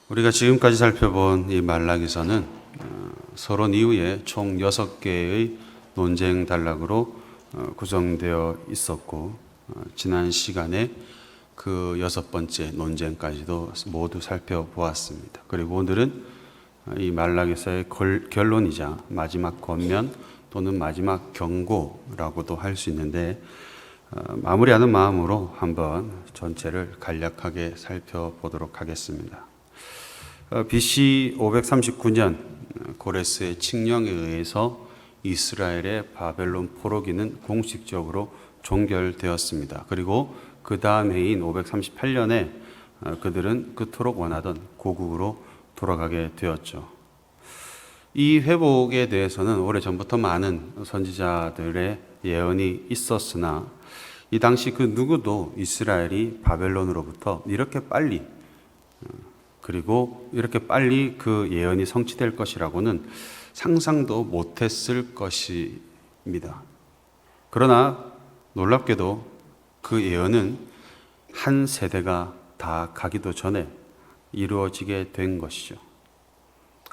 우리가 지금까지 살펴본 이 말라기서는 서론 이후에 총 6개의 논쟁 단락으로 구성되어 있었고, 지난 시간에 그 6번째 논쟁까지도 모두 살펴보았습니다. 그리고 오늘은 이 말라기서의 결론이자 마지막 권면 또는 마지막 경고라고도 할 수 있는데, 마무리하는 마음으로 한번 전체를 간략하게 살펴보도록 하겠습니다. BC 539년 고레스의 칙령에 의해서 이스라엘의 바벨론 포로기는 공식적으로 종결되었습니다. 그리고 그 다음 해인 538년에 그들은 그토록 원하던 고국으로 돌아가게 되었죠. 이 회복에 대해서는 오래전부터 많은 선지자들의 예언이 있었으나 이 당시 그 누구도 이스라엘이 바벨론으로부터 이렇게 빨리 그리고 이렇게 빨리 그 예언이 성취될 것이라고는 상상도 못했을 것입니다. 그러나 놀랍게도 그 예언은 한 세대가 다 가기도 전에 이루어지게 된 것이죠.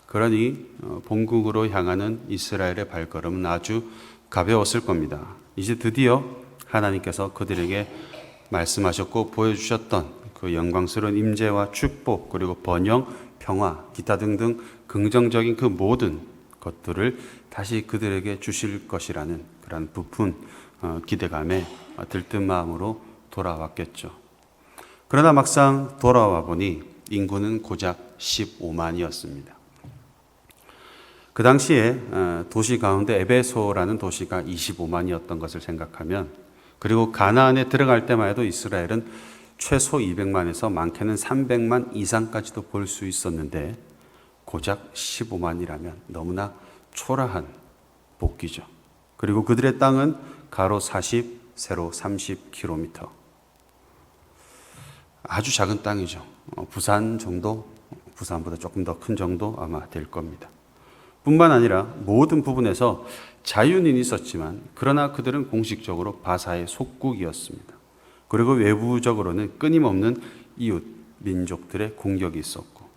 그러니 본국으로 향하는 이스라엘의 발걸음은 아주 가벼웠을 겁니다. 이제 드디어 하나님께서 그들에게 말씀하셨고 보여주셨던 그 영광스러운 임재와 축복, 그리고 번영, 평화, 기타 등등 긍정적인 그 모든 것들을 다시 그들에게 주실 것이라는 그런 부푼 기대감에 들뜬 마음으로 돌아왔겠죠. 그러나 막상 돌아와 보니 인구는 고작 15만이었습니다. 그 당시에 도시 가운데 에베소라는 도시가 25만이었던 것을 생각하면, 그리고 가나안에 들어갈 때만 해도 이스라엘은 최소 200만에서 많게는 300만 이상까지도 볼 수 있었는데 고작 15만이라면 너무나 초라한 복기죠. 그리고 그들의 땅은 가로 40, 세로 30km. 아주 작은 땅이죠. 부산 정도, 부산보다 조금 더 큰 정도 아마 될 겁니다. 뿐만 아니라 모든 부분에서 자유는 있었지만 그러나 그들은 공식적으로 바사의 속국이었습니다. 그리고 외부적으로는 끊임없는 이웃 민족들의 공격이 있었고,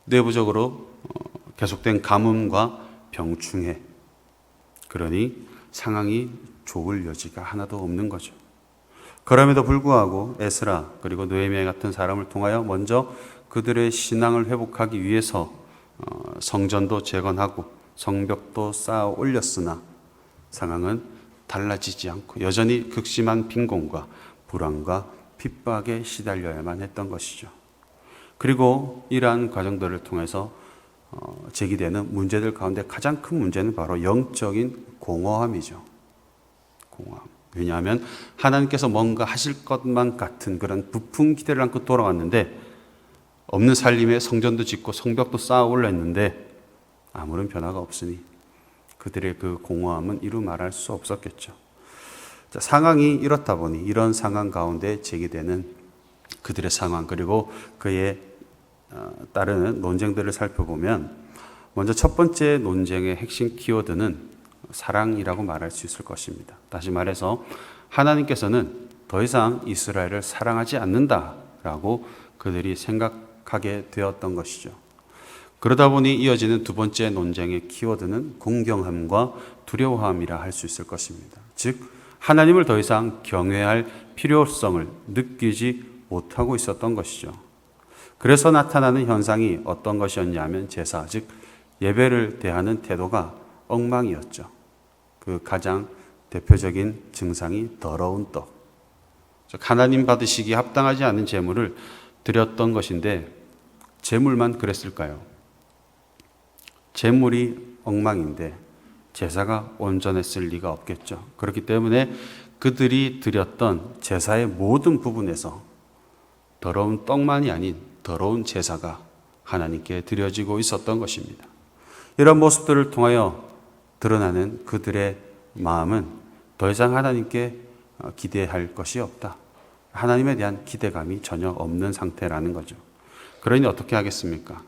내부적으로 계속된 가뭄과 병충해, 그러니 상황이 좋을 여지가 하나도 없는 거죠. 그럼에도 불구하고 에스라 그리고 느헤미야 같은 사람을 통하여 먼저 그들의 신앙을 회복하기 위해서 성전도 재건하고 성벽도 쌓아 올렸으나 상황은 달라지지 않고 여전히 극심한 빈곤과 불안과 핍박에 시달려야만 했던 것이죠. 그리고 이러한 과정들을 통해서 제기되는 문제들 가운데 가장 큰 문제는 바로 영적인 공허함이죠. 공허함. 왜냐하면 하나님께서 뭔가 하실 것만 같은 그런 부푼 기대를 안고 돌아왔는데, 없는 살림에 성전도 짓고 성벽도 쌓아 올렸는데 아무런 변화가 없으니 그들의 그 공허함은 이루 말할 수 없었겠죠. 자, 상황이 이렇다 보니 이런 상황 가운데 제기되는 그들의 상황, 그리고 그에 따르는 논쟁들을 살펴보면, 먼저 첫 번째 논쟁의 핵심 키워드는 사랑이라고 말할 수 있을 것입니다. 다시 말해서 하나님께서는 더 이상 이스라엘을 사랑하지 않는다라고 그들이 생각하게 되었던 것이죠. 그러다 보니 이어지는 두 번째 논쟁의 키워드는 공경함과 두려워함이라 할 수 있을 것입니다. 즉 하나님을 더 이상 경외할 필요성을 느끼지 못하고 있었던 것이죠. 그래서 나타나는 현상이 어떤 것이었냐면 제사, 즉 예배를 대하는 태도가 엉망이었죠. 그 가장 대표적인 증상이 더러운 떡, 즉 하나님 받으시기에 합당하지 않은 제물을 드렸던 것인데, 제물만 그랬을까요? 제물이 엉망인데 제사가 온전했을 리가 없겠죠. 그렇기 때문에 그들이 드렸던 제사의 모든 부분에서 더러운 떡만이 아닌 더러운 제사가 하나님께 드려지고 있었던 것입니다. 이런 모습들을 통하여 드러나는 그들의 마음은 더 이상 하나님께 기대할 것이 없다. 하나님에 대한 기대감이 전혀 없는 상태라는 거죠. 그러니 어떻게 하겠습니까?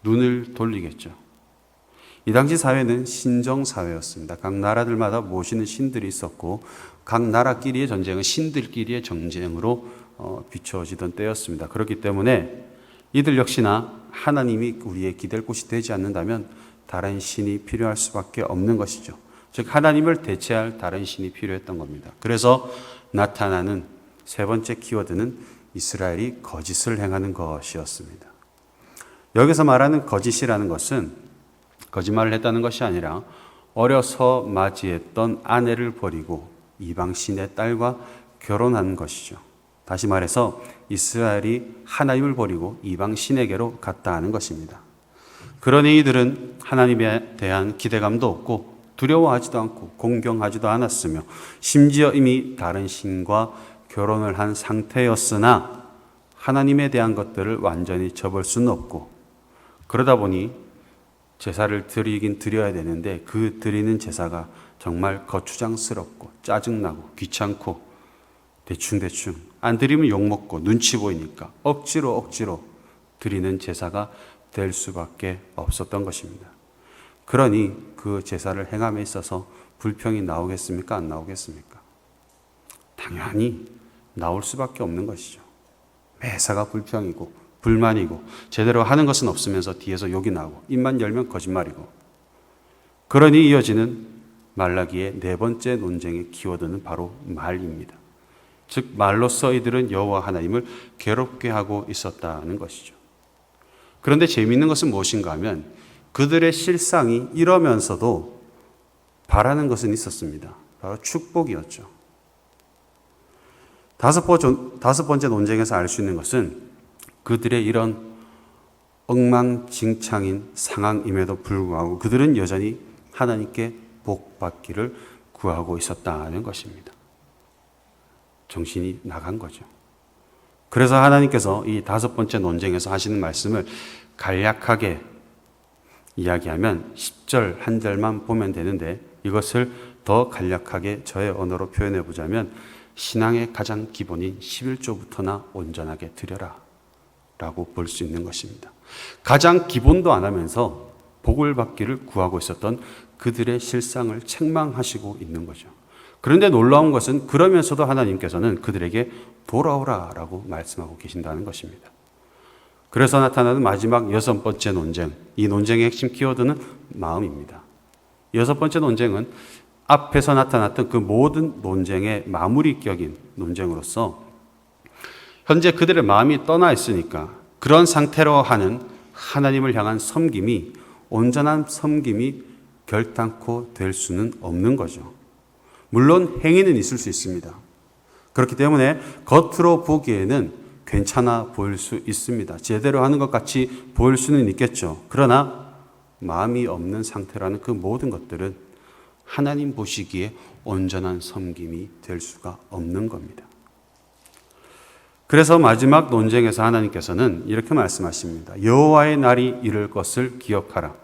눈을 돌리겠죠. 이 당시 사회는 신정사회였습니다. 각 나라들마다 모시는 신들이 있었고 각 나라끼리의 전쟁은 신들끼리의 전쟁으로 비춰지던 때였습니다. 그렇기 때문에 이들 역시나 하나님이 우리의 기댈 곳이 되지 않는다면 다른 신이 필요할 수밖에 없는 것이죠. 즉 하나님을 대체할 다른 신이 필요했던 겁니다. 그래서 나타나는 세 번째 키워드는 이스라엘이 거짓을 행하는 것이었습니다. 여기서 말하는 거짓이라는 것은 거짓말을 했다는 것이 아니라 어려서 맞이했던 아내를 버리고 이방신의 딸과 결혼한 것이죠. 다시 말해서 이스라엘이 하나님을 버리고 이방신에게로 갔다 하는 것입니다. 그러니 이들은 하나님에 대한 기대감도 없고 두려워하지도 않고 공경하지도 않았으며 심지어 이미 다른 신과 결혼을 한 상태였으나 하나님에 대한 것들을 완전히 접을 수는 없고 그러다 보니 제사를 드리긴 드려야 되는데 그 드리는 제사가 정말 거추장스럽고 짜증나고 귀찮고 대충 안 드리면 욕먹고 눈치 보이니까 억지로 드리는 제사가 될 수밖에 없었던 것입니다. 그러니 그 제사를 행함에 있어서 불평이 나오겠습니까? 안 나오겠습니까? 당연히 나올 수밖에 없는 것이죠. 매사가 불평이고 불만이고 제대로 하는 것은 없으면서 뒤에서 욕이 나고 입만 열면 거짓말이고 그러니 이어지는 말라기의 네 번째 논쟁의 키워드는 바로 말입니다. 즉 말로써 이들은 여호와 하나님을 괴롭게 하고 있었다는 것이죠. 그런데 재미있는 것은 무엇인가 하면 그들의 실상이 이러면서도 바라는 것은 있었습니다. 바로 축복이었죠. 다섯 번째 논쟁에서 알 수 있는 것은 그들의 이런 엉망진창인 상황임에도 불구하고 그들은 여전히 하나님께 복받기를 구하고 있었다는 것입니다. 정신이 나간 거죠. 그래서 하나님께서 이 다섯 번째 논쟁에서 하시는 말씀을 간략하게 이야기하면 10절 한 절만 보면 되는데 이것을 더 간략하게 저의 언어로 표현해 보자면 신앙의 가장 기본인 11조부터나 온전하게 드려라 라고 볼 수 있는 것입니다. 가장 기본도 안 하면서 복을 받기를 구하고 있었던 그들의 실상을 책망하시고 있는 거죠. 그런데 놀라운 것은 그러면서도 하나님께서는 그들에게 돌아오라 라고 말씀하고 계신다는 것입니다. 그래서 나타나는 마지막 여섯 번째 논쟁, 이 논쟁의 핵심 키워드는 마음입니다. 여섯 번째 논쟁은 앞에서 나타났던 그 모든 논쟁의 마무리격인 논쟁으로서 현재 그들의 마음이 떠나 있으니까 그런 상태로 하는 하나님을 향한 섬김이 온전한 섬김이 결단코 될 수는 없는 거죠. 물론 행위는 있을 수 있습니다. 그렇기 때문에 겉으로 보기에는 괜찮아 보일 수 있습니다. 제대로 하는 것 같이 보일 수는 있겠죠. 그러나 마음이 없는 상태라는 그 모든 것들은 하나님 보시기에 온전한 섬김이 될 수가 없는 겁니다. 그래서 마지막 논쟁에서 하나님께서는 이렇게 말씀하십니다. 여호와의 날이 이를 것을 기억하라.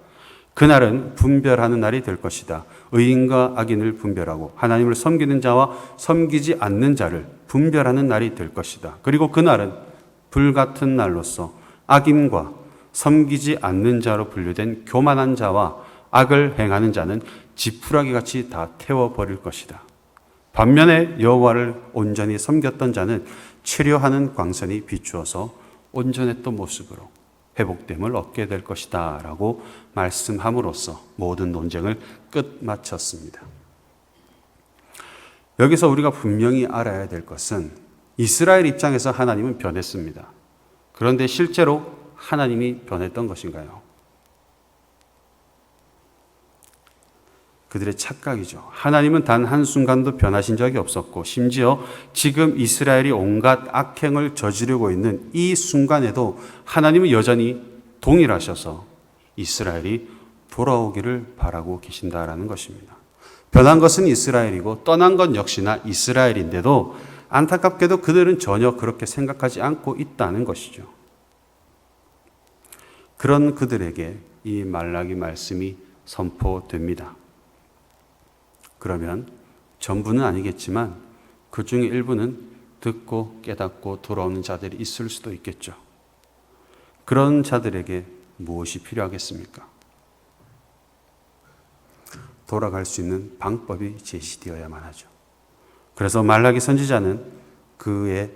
그날은 분별하는 날이 될 것이다. 의인과 악인을 분별하고 하나님을 섬기는 자와 섬기지 않는 자를 분별하는 날이 될 것이다. 그리고 그날은 불같은 날로서 악인과 섬기지 않는 자로 분류된 교만한 자와 악을 행하는 자는 지푸라기 같이 다 태워버릴 것이다. 반면에 여호와를 온전히 섬겼던 자는 치료하는 광선이 비추어서 온전했던 모습으로 회복됨을 얻게 될 것이다 라고 말씀함으로써 모든 논쟁을 끝마쳤습니다. 여기서 우리가 분명히 알아야 될 것은 이스라엘 입장에서 하나님은 변했습니다. 그런데 실제로 하나님이 변했던 것인가요? 그들의 착각이죠. 하나님은 단 한순간도 변하신 적이 없었고 심지어 지금 이스라엘이 온갖 악행을 저지르고 있는 이 순간에도 하나님은 여전히 동일하셔서 이스라엘이 돌아오기를 바라고 계신다라는 것입니다. 변한 것은 이스라엘이고 떠난 건 역시나 이스라엘인데도 안타깝게도 그들은 전혀 그렇게 생각하지 않고 있다는 것이죠. 그런 그들에게 이 말라기 말씀이 선포됩니다. 그러면 전부는 아니겠지만 그 중에 일부는 듣고 깨닫고 돌아오는 자들이 있을 수도 있겠죠. 그런 자들에게 무엇이 필요하겠습니까? 돌아갈 수 있는 방법이 제시되어야만 하죠. 그래서 말라기 선지자는 그의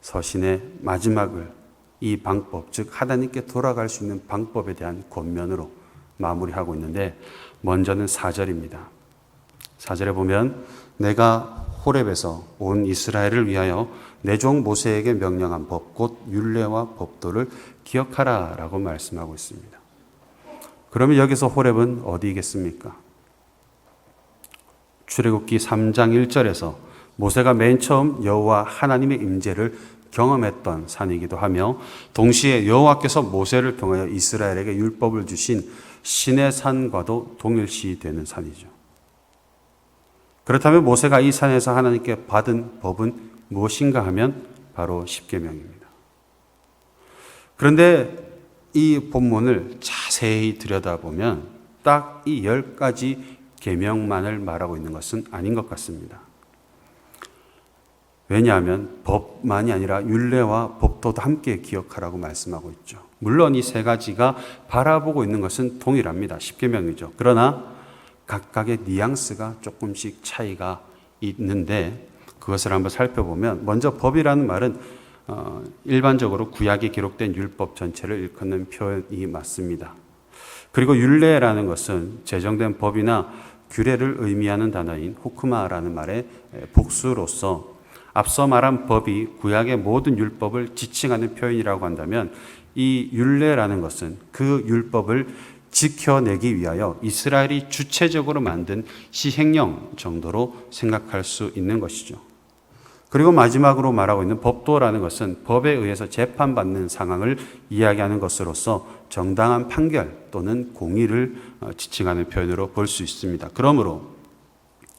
서신의 마지막을 이 방법, 즉 하나님께 돌아갈 수 있는 방법에 대한 권면으로 마무리하고 있는데, 먼저는 4절입니다. 4절에 보면 내가 호렙에서 온 이스라엘을 위하여 내 종 모세에게 명령한 법 곧 율례와 법도를 기억하라 라고 말씀하고 있습니다. 그러면 여기서 호렙은 어디겠습니까? 출애굽기 3장 1절에서 모세가 맨 처음 여호와 하나님의 임재를 경험했던 산이기도 하며, 동시에 여호와께서 모세를 통하여 이스라엘에게 율법을 주신 신의 산과도 동일시되는 산이죠. 그렇다면 모세가 이 산에서 하나님께 받은 법은 무엇인가 하면 바로 십계명입니다. 그런데 이 본문을 자세히 들여다보면 딱 이 10가지 계명만을 말하고 있는 것은 아닌 것 같습니다. 왜냐하면 법만이 아니라 율례와 법도도 함께 기억하라고 말씀하고 있죠. 물론 이 3가지가 바라보고 있는 것은 동일합니다. 십계명이죠. 그러나 각각의 뉘앙스가 조금씩 차이가 있는데, 그것을 한번 살펴보면, 먼저 법이라는 말은 일반적으로 구약에 기록된 율법 전체를 일컫는 표현이 맞습니다. 그리고 율례라는 것은 제정된 법이나 규례를 의미하는 단어인 후크마라는 말의 복수로서, 앞서 말한 법이 구약의 모든 율법을 지칭하는 표현이라고 한다면, 이 율례라는 것은 그 율법을 지켜내기 위하여 이스라엘이 주체적으로 만든 시행령 정도로 생각할 수 있는 것이죠. 그리고 마지막으로 말하고 있는 법도라는 것은 법에 의해서 재판받는 상황을 이야기하는 것으로서 정당한 판결 또는 공의를 지칭하는 표현으로 볼 수 있습니다. 그러므로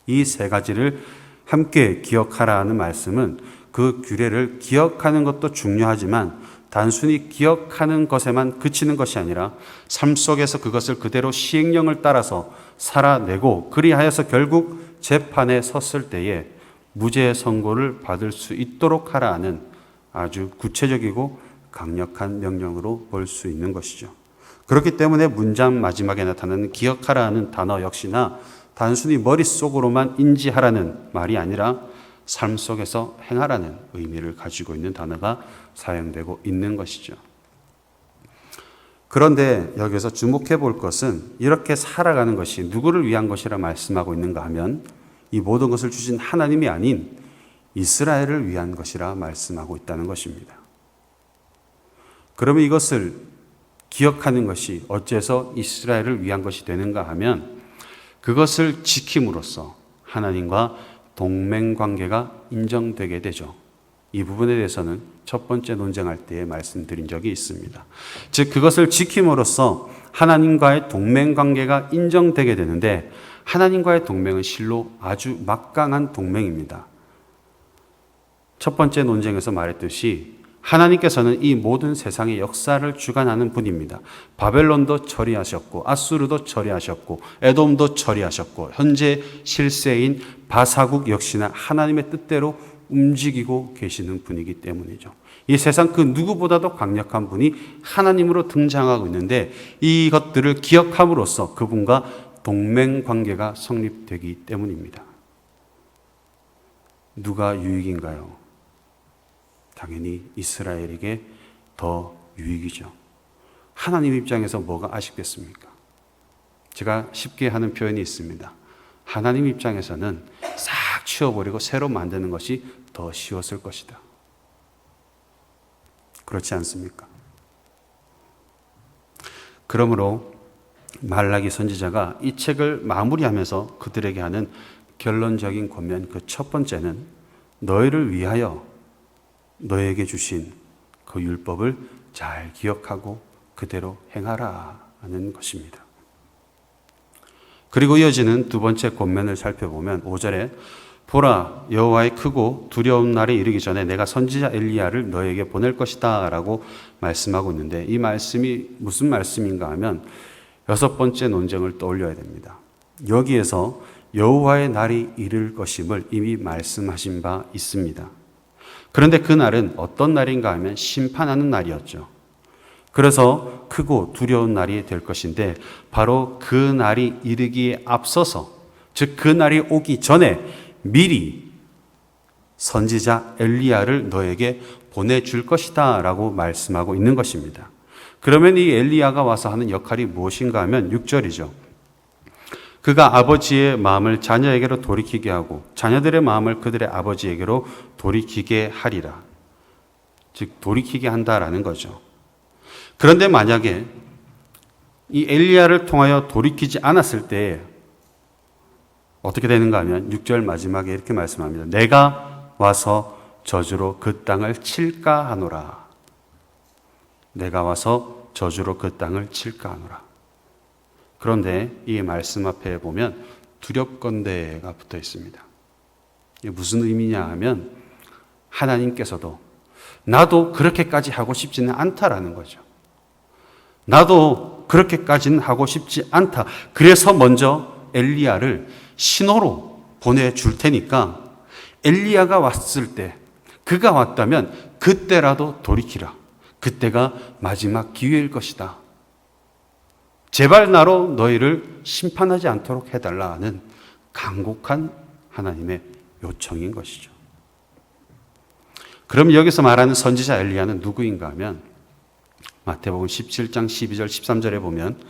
이 3가지를 함께 기억하라는 말씀은 그 규례를 기억하는 것도 중요하지만 단순히 기억하는 것에만 그치는 것이 아니라 삶 속에서 그것을 그대로 시행령을 따라서 살아내고, 그리하여서 결국 재판에 섰을 때에 무죄 선고를 받을 수 있도록 하라는 아주 구체적이고 강력한 명령으로 볼 수 있는 것이죠. 그렇기 때문에 문장 마지막에 나타나는 기억하라는 단어 역시나 단순히 머릿속으로만 인지하라는 말이 아니라 삶 속에서 행하라는 의미를 가지고 있는 단어가 사용되고 있는 것이죠. 그런데 여기서 주목해 볼 것은, 이렇게 살아가는 것이 누구를 위한 것이라 말씀하고 있는가 하면 이 모든 것을 주신 하나님이 아닌 이스라엘을 위한 것이라 말씀하고 있다는 것입니다. 그러면 이것을 기억하는 것이 어째서 이스라엘을 위한 것이 되는가 하면, 그것을 지킴으로써 하나님과 동맹관계가 인정되게 되죠. 이 부분에 대해서는 첫 번째 논쟁할 때 말씀드린 적이 있습니다. 즉 그것을 지킴으로써 하나님과의 동맹관계가 인정되게 되는데, 하나님과의 동맹은 실로 아주 막강한 동맹입니다. 첫 번째 논쟁에서 말했듯이 하나님께서는 이 모든 세상의 역사를 주관하는 분입니다. 바벨론도 처리하셨고, 아수르도 처리하셨고, 에돔도 처리하셨고, 현재 실세인 바사국 역시나 하나님의 뜻대로 움직이고 계시는 분이기 때문이죠. 이 세상 그 누구보다도 강력한 분이 하나님으로 등장하고 있는데, 이것들을 기억함으로써 그분과 동맹 관계가 성립되기 때문입니다. 누가 유익인가요? 당연히 이스라엘에게 더 유익이죠. 하나님 입장에서 뭐가 아쉽겠습니까? 제가 쉽게 하는 표현이 있습니다. 하나님 입장에서는 싹 치워버리고 새로 만드는 것이 더 쉬웠을 것이다. 그렇지 않습니까? 그러므로 말라기 선지자가 이 책을 마무리하면서 그들에게 하는 결론적인 권면, 그 첫 번째는 너희를 위하여 너에게 주신 그 율법을 잘 기억하고 그대로 행하라 하는 것입니다. 그리고 이어지는 두 번째 권면을 살펴보면 5절에 보라, 여호와의 크고 두려운 날에 이르기 전에 내가 선지자 엘리야를 너에게 보낼 것이다 라고 말씀하고 있는데, 이 말씀이 무슨 말씀인가 하면 여섯 번째 논쟁을 떠올려야 됩니다. 여기에서 여호와의 날이 이를 것임을 이미 말씀하신 바 있습니다. 그런데 그 날은 어떤 날인가 하면 심판하는 날이었죠. 그래서 크고 두려운 날이 될 것인데, 바로 그 날이 이르기에 앞서서, 즉 그 날이 오기 전에 미리 선지자 엘리야를 너에게 보내줄 것이다 라고 말씀하고 있는 것입니다. 그러면 이 엘리야가 와서 하는 역할이 무엇인가 하면 6절이죠. 그가 아버지의 마음을 자녀에게로 돌이키게 하고 자녀들의 마음을 그들의 아버지에게로 돌이키게 하리라. 즉 돌이키게 한다라는 거죠. 그런데 만약에 이 엘리야를 통하여 돌이키지 않았을 때 어떻게 되는가 하면 6절 마지막에 이렇게 말씀합니다. 내가 와서 저주로 그 땅을 칠까 하노라. 내가 와서 저주로 그 땅을 칠까 하노라. 그런데 이 말씀 앞에 보면 두렵건대가 붙어 있습니다. 이게 무슨 의미냐 하면 하나님께서도 나도 그렇게까지 하고 싶지는 않다라는 거죠. 나도 그렇게까지는 하고 싶지 않다. 그래서 먼저 엘리야를 신호로 보내줄 테니까 엘리야가 왔을 때 그가 왔다면 그때라도 돌이키라. 그때가 마지막 기회일 것이다. 제발 나로 너희를 심판하지 않도록 해달라는 간곡한 하나님의 요청인 것이죠. 그럼 여기서 말하는 선지자 엘리야는 누구인가 하면 마태복음 17장 12절 13절에 보면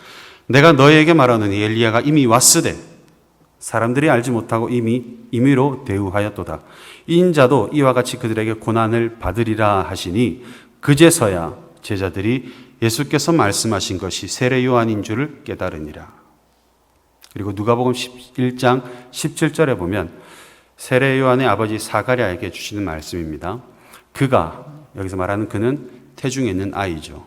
내가 너희에게 말하노니 엘리야가 이미 왔으되 사람들이 알지 못하고 이미 임의로 대우하였도다. 이 인자도 이와 같이 그들에게 고난을 받으리라 하시니 그제서야 제자들이 예수께서 말씀하신 것이 세례 요한인 줄을 깨달으니라. 그리고 누가복음 11장 17절에 보면 세례 요한의 아버지 사가랴에게 주시는 말씀입니다. 그가, 여기서 말하는 그는 태중에 있는 아이죠.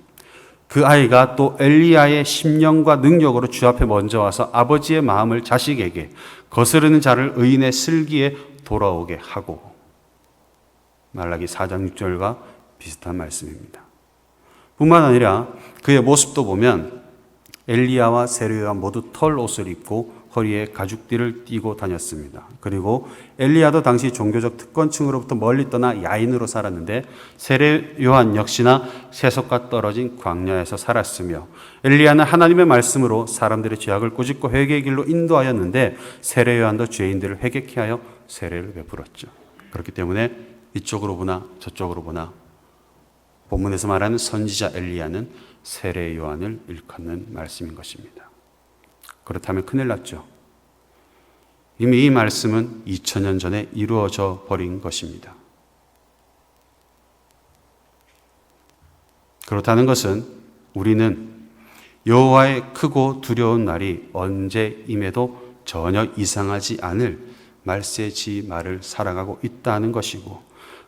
그 아이가 또 엘리야의 심령과 능력으로 주 앞에 먼저 와서 아버지의 마음을 자식에게 거스르는 자를 의인의 슬기에 돌아오게 하고, 말라기 4장 6절과 비슷한 말씀입니다. 뿐만 아니라 그의 모습도 보면 엘리야와 세례 요한 모두 털 옷을 입고 허리에 가죽띠를 띠고 다녔습니다. 그리고 엘리야도 당시 종교적 특권층으로부터 멀리 떠나 야인으로 살았는데 세례 요한 역시나 세속과 떨어진 광야에서 살았으며 엘리야는 하나님의 말씀으로 사람들의 죄악을 꾸짖고 회개의 길로 인도하였는데 세례 요한도 죄인들을 회개케 하여 세례를 베풀었죠. 그렇기 때문에 이쪽으로 보나 저쪽으로 보나 본문에서 말하는 선지자 엘리야는 세례 요한을 일컫는 말씀인 것입니다. 그렇다면 큰일 났죠. 이미 이 말씀은 2000년 전에 이루어져 버린 것입니다. 그렇다는 것은 우리는 여호와의 크고 두려운 날이 언제 임해도 전혀 이상하지 않을 말세지 말을 살아가고 있다는 것이고,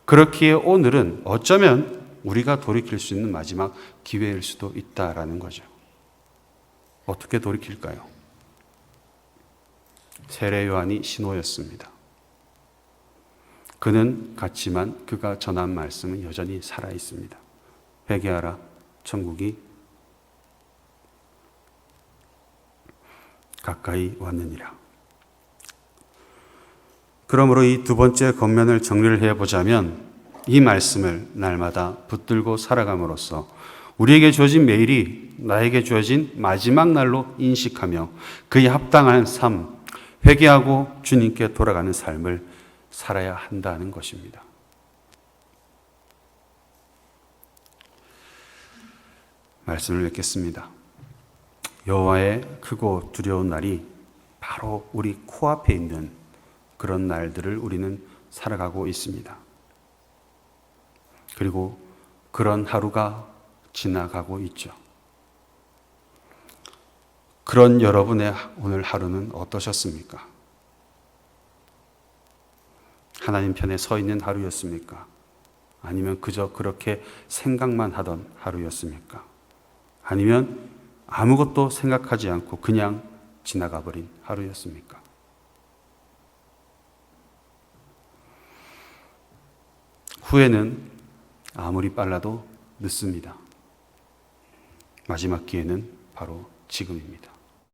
그렇기에 오늘은 어쩌면 우리가 돌이킬 수 있는 마지막 기회일 수도 있다라는 거죠. 어떻게 돌이킬까요? 세례 요한이 신호였습니다. 그는 갔지만 그가 전한 말씀은 여전히 살아 있습니다. 회개하라, 천국이 가까이 왔느니라. 그러므로 이 두 번째 겉면을 정리를 해보자면 이 말씀을 날마다 붙들고 살아감으로써 우리에게 주어진 매일이 나에게 주어진 마지막 날로 인식하며 그에 합당한 삶, 회개하고 주님께 돌아가는 삶을 살아야 한다는 것입니다. 말씀을 읽겠습니다. 여호와의 크고 두려운 날이 바로 우리 코앞에 있는 그런 날들을 우리는 살아가고 있습니다. 그리고 그런 하루가 지나가고 있죠. 그런 여러분의 오늘 하루는 어떠셨습니까? 하나님 편에 서 있는 하루였습니까? 아니면 그저 그렇게 생각만 하던 하루였습니까? 아니면 아무것도 생각하지 않고 그냥 지나가 버린 하루였습니까? 후회는 아무리 빨라도 늦습니다. 마지막 기회는 바로 지금입니다.